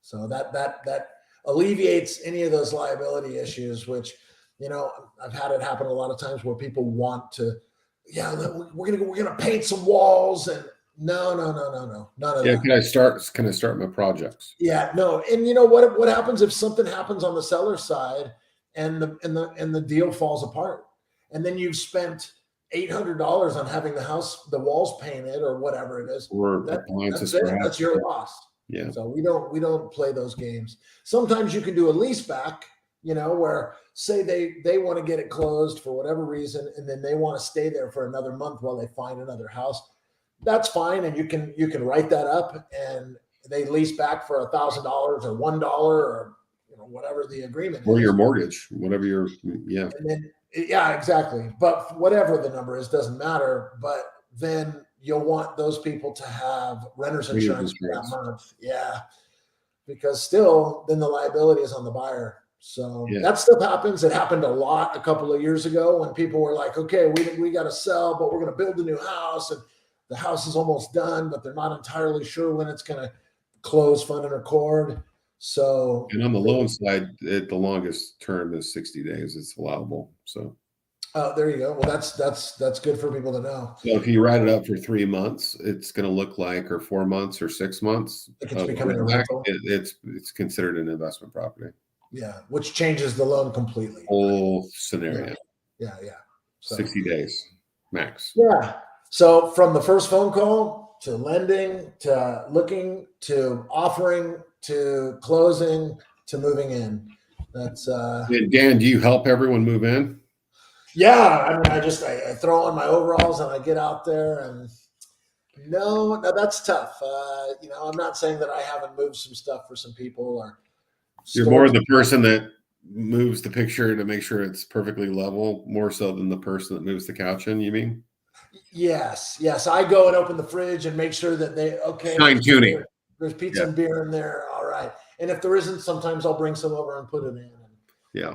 So that alleviates any of those liability issues, which, I've had it happen a lot of times where people want to, we're gonna paint some walls and no, none of that. Can I start my projects? Yeah, no. And you know what happens if something happens on the seller side and the deal falls apart, and then you've spent $800 on having the walls painted or whatever it is. Or that's your loss. Yeah. So we don't play those games. Sometimes you can do a lease back, where say they want to get it closed for whatever reason, and then they want to stay there for another month while they find another house. That's fine, and you can write that up, and they lease back for $1,000 or $1 or whatever the agreement or is. Your mortgage, whatever And then, yeah, exactly. But whatever the number is, doesn't matter. But then you'll want those people to have renter's insurance for that month. Yeah. Because still, then the liability is on the buyer. So that stuff happens. It happened a lot a couple of years ago when people were like, okay, we got to sell, but we're going to build a new house. And the house is almost done, but they're not entirely sure when it's going to close, fund, and record. So, and on the loan side, the longest term is 60 days. It's allowable. So, there you go. Well, that's good for people to know. So if you write it up for 3 months, it's going to look like, or 4 months or 6 months, it's becoming a rental. It's considered an investment property. Yeah, which changes the loan completely. Whole scenario. Yeah. So, 60 days max. Yeah. So from the first phone call to lending to looking to offering to closing to moving in. That's Dan, do you help everyone move in? Yeah, I throw on my overalls and I get out there, and no, that's tough. I'm not saying that I haven't moved some stuff for some people, or you're more the person that moves the picture to make sure it's perfectly level, more so than the person that moves the couch in, you mean? Yes. I go and open the fridge and make sure that fine tuning. There's pizza and beer in there. All right. And if there isn't, sometimes I'll bring some over and put it in. Yeah.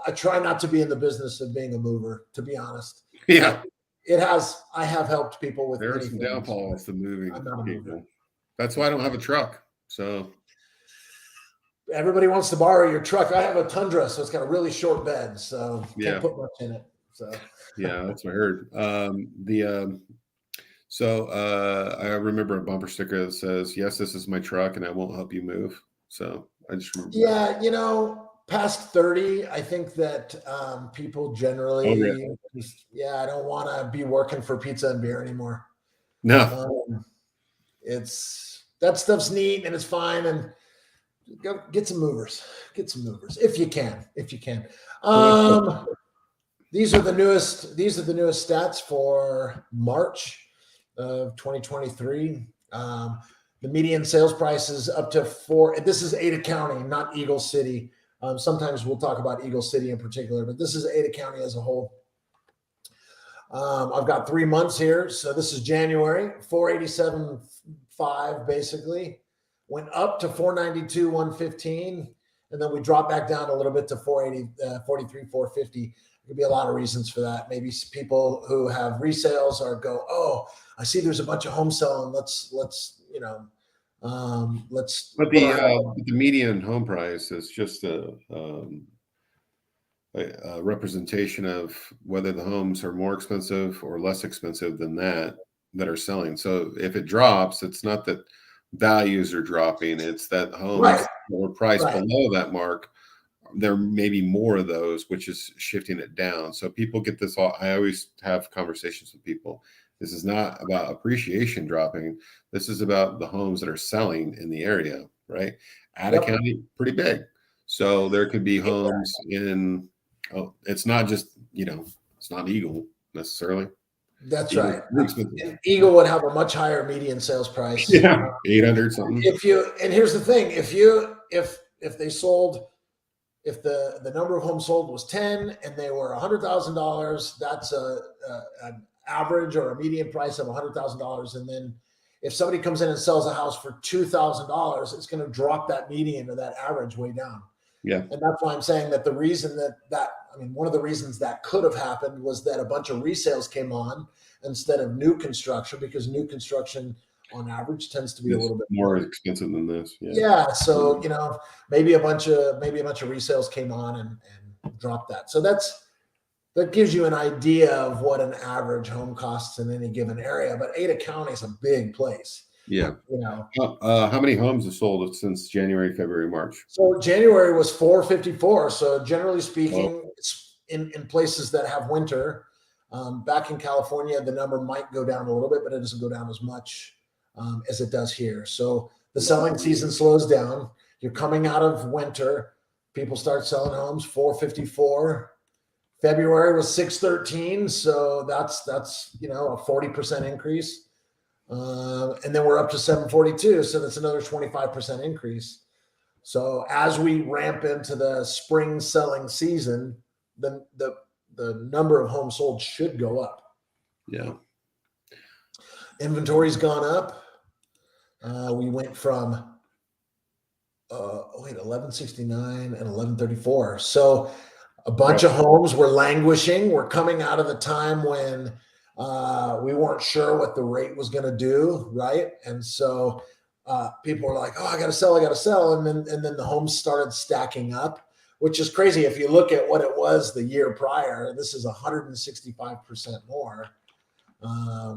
I try not to be in the business of being a mover, to be honest. Yeah. I have helped people with. There are some downfalls to moving people. Mover. That's why I don't have a truck. So everybody wants to borrow your truck. I have a Tundra, so it's got a really short bed, so can't put much in it. So yeah, that's what I heard. I remember a bumper sticker that says, "Yes, this is my truck, and I won't help you move." So I just remember. Yeah, past 30, I think that people generally, I don't want to be working for pizza and beer anymore. No, that stuff's neat and it's fine, and go get some movers if you can. These are the newest stats for March of 2023. The median sales price is up to 4. This is Ada County, not Eagle City. Sometimes we'll talk about Eagle City in particular, but this is Ada County as a whole. I've got 3 months here. So this is January, 487.5 basically. Went up to 492.115, and then we dropped back down a little bit to 43.450. There could be a lot of reasons for that. Maybe people who have resales oh, I see there's a bunch of home selling. Let's. But the median home price is just a representation of whether the homes are more expensive or less expensive than that are selling. So if it drops, it's not that values are dropping, it's that homes Right. that were priced Right. below that mark, there may be more of those, which is shifting it down. So people get this all. I always have conversations with people. This is not about appreciation dropping. This is about the homes that are selling in the area, right? Ada Yep. County, pretty big. So there could be homes in, oh, it's not just, it's not Eagle necessarily. That's Eagle's right. pretty expensive. And Eagle would have a much higher median sales price. Yeah, 800 something. And here's the thing, if they sold, if the number of homes sold was 10 and they were $100,000, that's an average or a median price of $100,000. And then if somebody comes in and sells a house for $2,000, it's going to drop that median or that average way down. Yeah. And that's why I'm saying that the reason one of the reasons that could have happened was that a bunch of resales came on instead of new construction, because new construction on average tends to be a little bit more expensive than this. Yeah. So, maybe a bunch of resales came on and dropped that. So that gives you an idea of what an average home costs in any given area. But Ada County is a big place. Yeah. How many homes have sold since January, February, March? So January was 454. So generally speaking, it's in places that have winter. Back in California, the number might go down a little bit, but it doesn't go down as much as it does here. So the selling season slows down. You're coming out of winter. People start selling homes, 454. February was 613. So that's a 40% increase. And then we're up to 742. So that's another 25% increase. So as we ramp into the spring selling season, the number of homes sold should go up. Yeah. Inventory's gone up. We went from 1169 and 1134. So a bunch of homes were languishing. We're coming out of the time when we weren't sure what the rate was going to do, right? And so people were like, "Oh, I got to sell," and then the homes started stacking up, which is crazy. If you look at what it was the year prior, this is 165% more.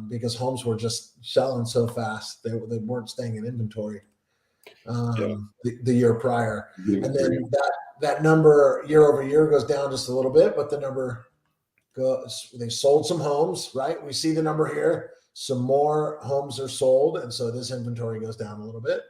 Because homes were just selling so fast. They weren't staying in inventory the year prior. And then that number year over year goes down just a little bit, but the number goes, they sold some homes, right? We see the number here. Some more homes are sold. And so this inventory goes down a little bit.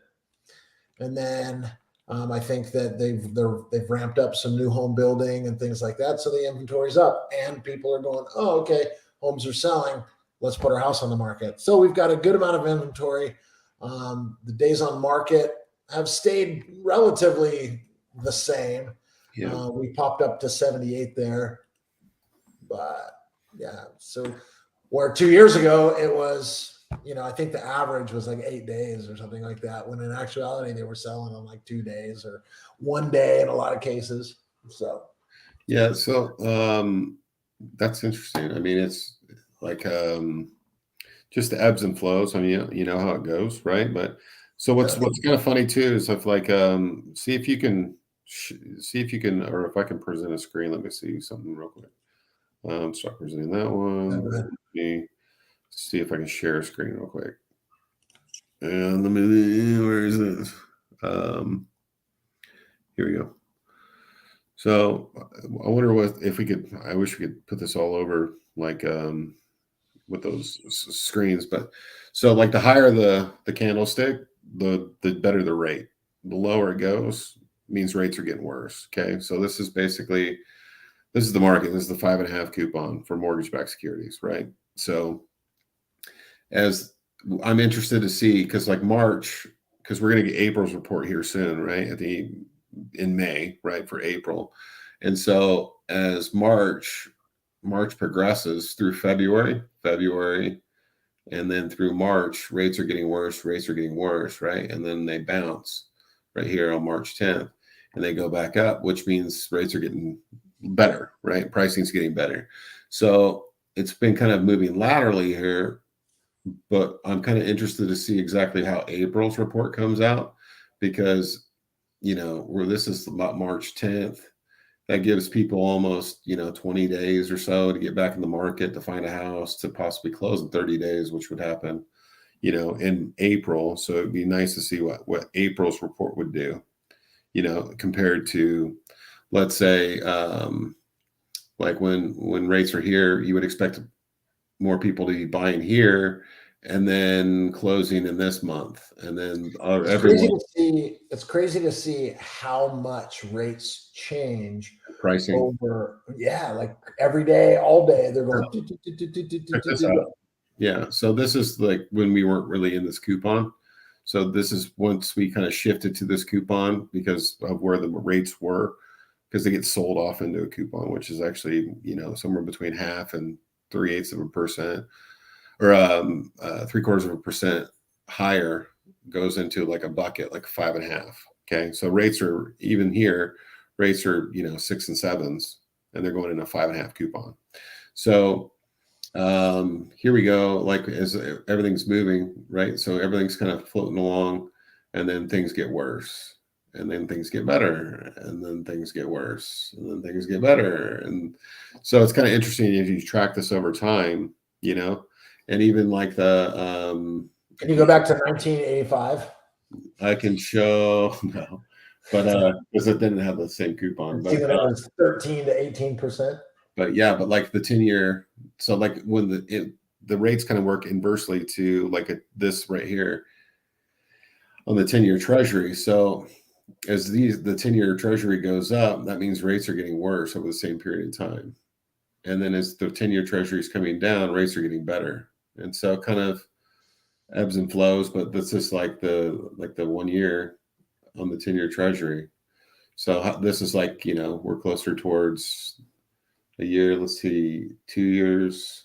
And then I think that they've ramped up some new home building and things like that. So the inventory's up and people are going, oh, okay, homes are selling. Let's put our house on the market. So we've got a good amount of inventory. The days on market have stayed relatively the same. Yeah. We popped up to 78 there. But yeah, so where 2 years ago it was, I think the average was like 8 days or something like that, when in actuality they were selling on like 2 days or 1 day in a lot of cases. So yeah, so that's interesting. I mean, it's like just the ebbs and flows. I mean, you know how it goes, right? But so what's kind of funny too is if like see if you can, or if I can present a screen. Let me see something real quick. Start presenting that one. Let me see if I can share a screen real quick. And where is this? Here we go. So I wonder if we could, I wish we could put this all over like with those screens, but so like the higher the candlestick, the better the rate. The lower it goes means rates are getting worse. Okay. So this is basically, this is the market. This is the 5.5 coupon for mortgage-backed securities, right? So as I'm interested to see, because like March, because we're going to get April's report here soon, right? In May, right, for April. And so as March progresses through February, and then through March, rates are getting worse, right? And then they bounce right here on March 10th, and they go back up, which means rates are getting better, right? Pricing's getting better. So it's been kind of moving laterally here, but I'm kind of interested to see exactly how April's report comes out, because where this is about March 10th, that gives people almost, 20 days or so to get back in the market, to find a house, to possibly close in 30 days, which would happen, in April. So it'd be nice to see what April's report would do, compared to, let's say, like when rates are here, you would expect more people to be buying here and then closing in this month, and then everyone It's crazy to see how much rates change pricing. over. Yeah, like every day, all day, they're going. Check this out. Yeah. So this is like when we weren't really in this coupon. So this is once we kind of shifted to this coupon because of where the rates were, because they get sold off into a coupon, which is actually, somewhere between 0.5 and 0.3% or 0.75% higher, goes into like a bucket, like 5.5. Okay. So rates are even here, rates are, 6 and 7s, and they're going in a 5.5 coupon. So here we go, like as everything's moving, right? So everything's kind of floating along, and then things get worse, and then things get better, and then things get worse, and then things get better. And so it's kind of interesting if you track this over time, and even like Can you go back to 1985? I can show no, but because it didn't have the same coupon, but It was 13 to 18%. But yeah, but like the 10-year, so like when the rates kind of work inversely to like this right here on the 10-year treasury. So as the 10-year treasury goes up, that means rates are getting worse over the same period of time. And then as the 10-year treasury is coming down, rates are getting better. And so kind of ebbs and flows, but this is like the 1 year on the 10-year treasury. So this is like, we're closer towards a year. Let's see, 2 years.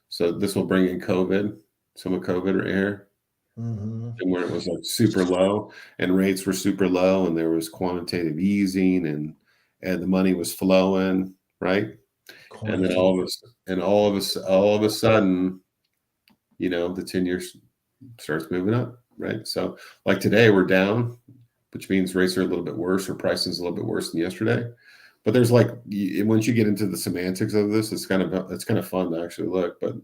So this will bring in COVID, some of COVID right here, and where it was like super low, and rates were super low, and there was quantitative easing, and the money was flowing, right? And then all of a sudden, the 10 years starts moving up, right? So like today we're down, which means rates are a little bit worse, or pricing is a little bit worse than yesterday. But there's like, once you get into the semantics of this, it's kind of fun to actually look. But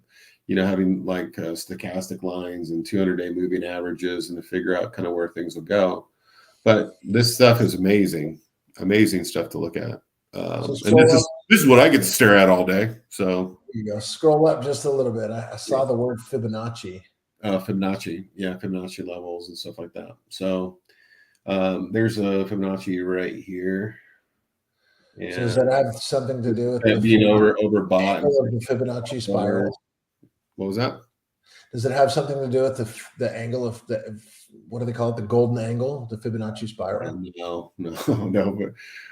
having like stochastic lines and 200-day moving averages, and to figure out kind of where things will go. But this stuff is amazing stuff to look at. And this is what I get to stare at all day. So there you go. Scroll up just a little bit. I saw the word Fibonacci. Fibonacci levels and stuff like that. So there's a Fibonacci right here. And so does that have something to do with being overbought? The Fibonacci spiral. What was that? Does it have something to do with the angle of what do they call it? The golden angle, the Fibonacci spiral? No.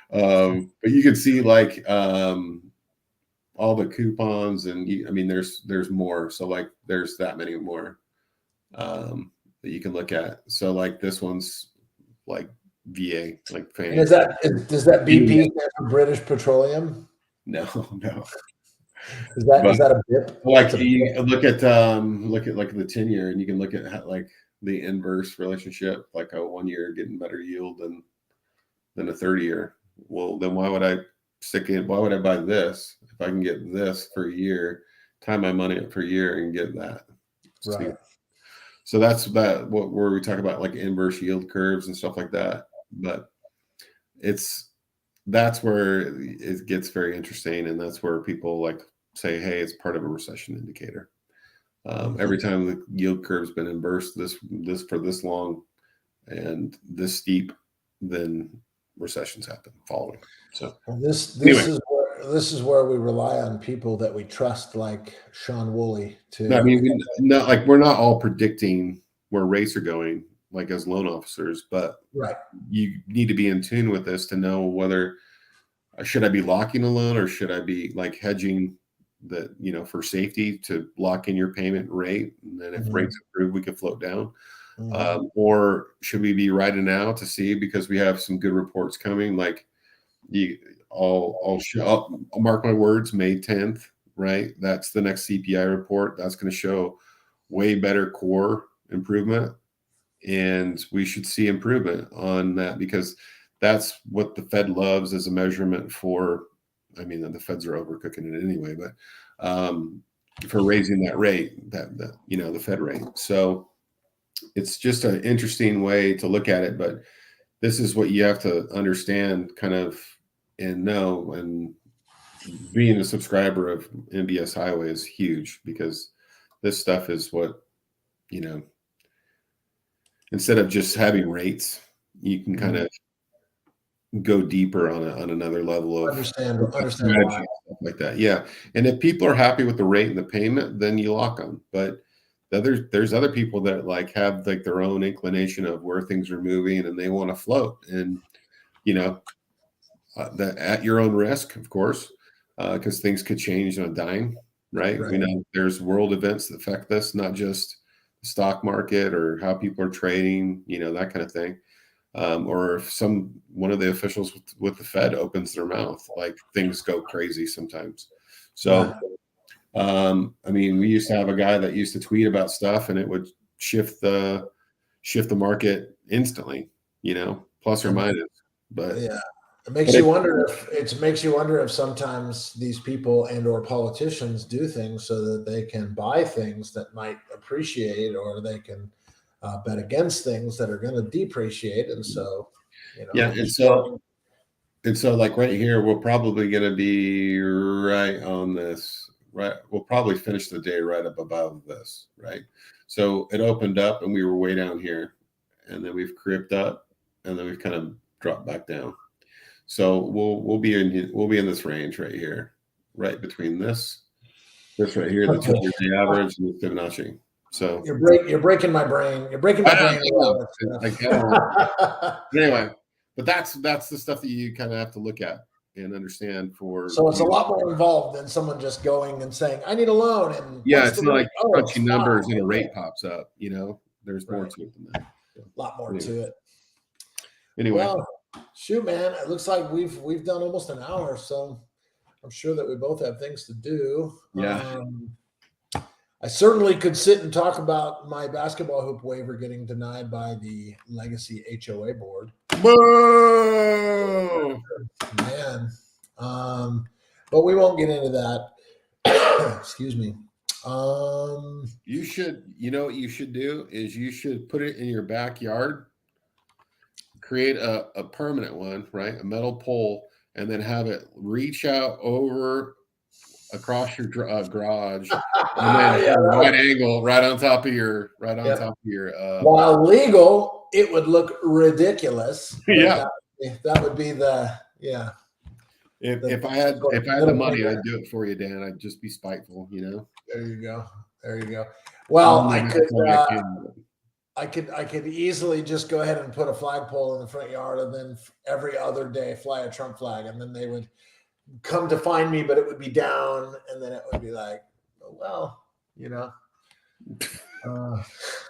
But you can see like all the coupons, and there's more. So like there's that many more that you can look at. So like this one's like VA, like fan. Does that BP stand for British Petroleum? No. Is that a BIP? Like you look at like the 10-year, and you can look at like the inverse relationship, like a 1 year getting better yield than a 30-year. Well, then why would I buy this if I can get this for a year, time my money up for a year and get that? Right. So that's where we talk about like inverse yield curves and stuff like that. But that's where it gets very interesting, and that's where people like say, hey, it's part of a recession indicator. Every time the yield curve's been inversed this for this long and this steep, then recessions happen following. So this is where we rely on people that we trust, like Sean Woolley. We're not all predicting where rates are going, like as loan officers, but right, you need to be in tune with this to know whether should I be locking a loan, or should I be like hedging that, for safety to lock in your payment rate, and then if rates improve, we can float down. Or should we be riding out to see, because we have some good reports coming? Like I'll mark my words, May 10th, right? That's the next CPI report. That's going to show way better core improvement, and we should see improvement on that, because That's what the Fed loves as a measurement for. I mean, the Feds are overcooking it anyway, but for raising that rate, that the Fed rate. So it's just an interesting way to look at it. But this is what you have to understand, kind of, and know. And being a subscriber of MBS Highway is huge, because this stuff is what, instead of just having rates, you can kind of go deeper on another level of Understand strategy why. and stuff like that. Yeah. And if people are happy with the rate and the payment, then you lock them. But there's other people that have their own inclination of where things are moving, and they want to float, and that at your own risk, of course, because things could change on a dime, right? We know there's world events that affect this, not just the stock market or how people are trading, that kind of thing. Or if one of the officials with the Fed opens their mouth, things go crazy sometimes. So, I mean, we used to have a guy that used to tweet about stuff, and it would shift the market instantly, plus or minus. But yeah, it makes you wonder if sometimes these people and or politicians do things so that they can buy things that might appreciate, or they can bet against things that are going to depreciate. And so, yeah, and so like right here, we're probably going to be right on this. Right, we'll probably finish the day right up above this. Right, so it opened up, and we were way down here, and then we've creeped up, and then we've kind of dropped back down. So we'll be in this range right here, right between this right here, the 200-day average, and the Fibonacci. So you're breaking my brain. You're breaking my brain. Anyway, but that's the stuff that you kind of have to look at and understand. So it's a lot more involved than someone just going and saying, "I need a loan." And it's not like crunchy numbers and a rate pops up. There's more to it than that. So, a lot more to it. Anyway, well, shoot, man, it looks like we've done almost an hour, so I'm sure that we both have things to do. Yeah. I certainly could sit and talk about my basketball hoop waiver getting denied by the Legacy HOA board. Whoa! Man. But we won't get into that. Excuse me. You should, what you should do is you should put it in your backyard, create a permanent one, right? A metal pole, and then have it reach out over across your garage, and then right angle right on top of your while legal, it would look ridiculous. Yeah, that would be if I had the money, I'd do it for you, Dan. I'd just be spiteful, There you go. Well, I could easily just go ahead and put a flagpole in the front yard, and then every other day fly a Trump flag, and then they would come to find me, but it would be down, and then it would be like, oh, well,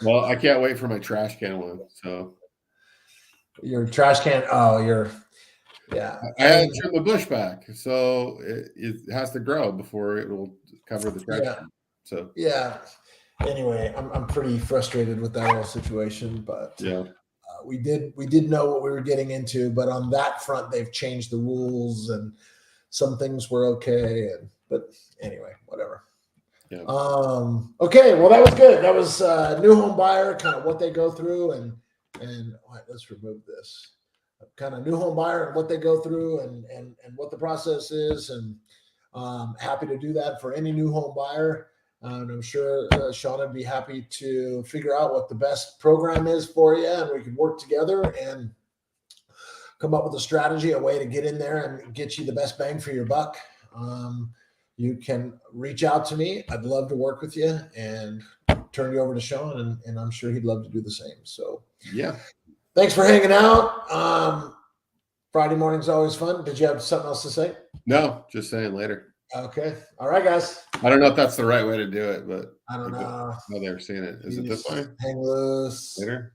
well, I can't wait for my trash can one. So your trash can. Oh, yeah. I had to trim the bush back, so it has to grow before it will cover the trash can. So Anyway, I'm pretty frustrated with that whole situation, but we did know what we were getting into, but on that front, they've changed the rules, and some things were okay, but anyway, whatever. Yeah. Okay, well, that was good. That was new home buyer, kind of what they go through, and all right, let's remove this. Kind of new home buyer and what they go through, and what the process is, and happy to do that for any new home buyer. And I'm sure Sean would be happy to figure out what the best program is for you, and we can work together and come up with a strategy, a way to get in there and get you the best bang for your buck. You can reach out to me. I'd love to work with you and turn you over to Sean, and I'm sure he'd love to do the same. So thanks for hanging out. Friday morning's always fun. Did you have something else to say? No, just saying later. Okay. All right, guys. I don't know if that's the right way to do it, but I don't know. No, they're seeing it. Is it this way? Hang loose. Later.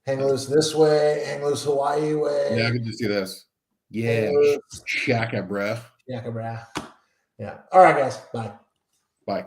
Hang loose this way. Hang loose Hawaii way. Yeah, I can just do this. Yeah. Shaka, bruh. Shaka, bruh. Yeah. All right, guys. Bye. Bye.